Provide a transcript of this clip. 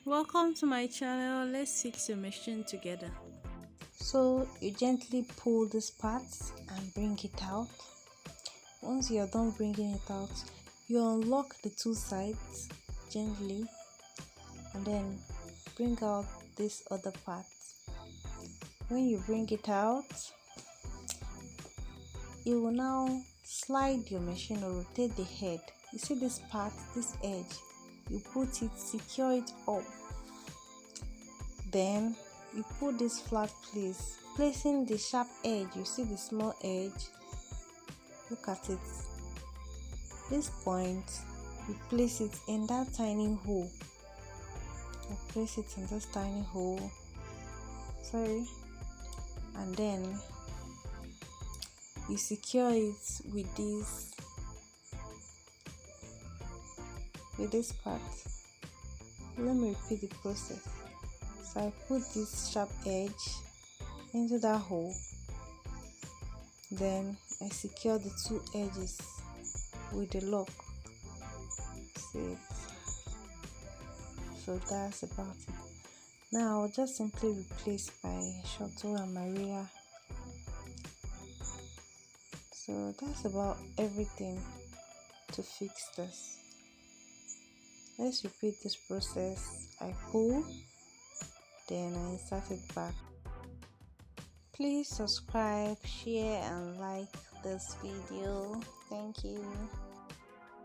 Welcome to my channel. Let's fix your machine together. So you gently pull this part and bring it out. Once you're done bringing it out, you unlock the two sides gently and then bring out this other part. When you bring it out, you will now slide your machine or rotate the head. You see this part, this edge, you put it, secure it up. Then you put this flat place, placing the sharp edge. You see the small edge, look at it. This point, you place it in that tiny hole. You place it in this tiny hole, and then you secure it with this part. Let me repeat the process. So I put this sharp edge into that hole, then I secure the two edges with the lock. See it? So that's about it. Now I'll just simply replace my shuttle and my rear. So that's about everything to fix this. Let's repeat this process. I pull, then I insert it back. Please subscribe, share and like this video. Thank you.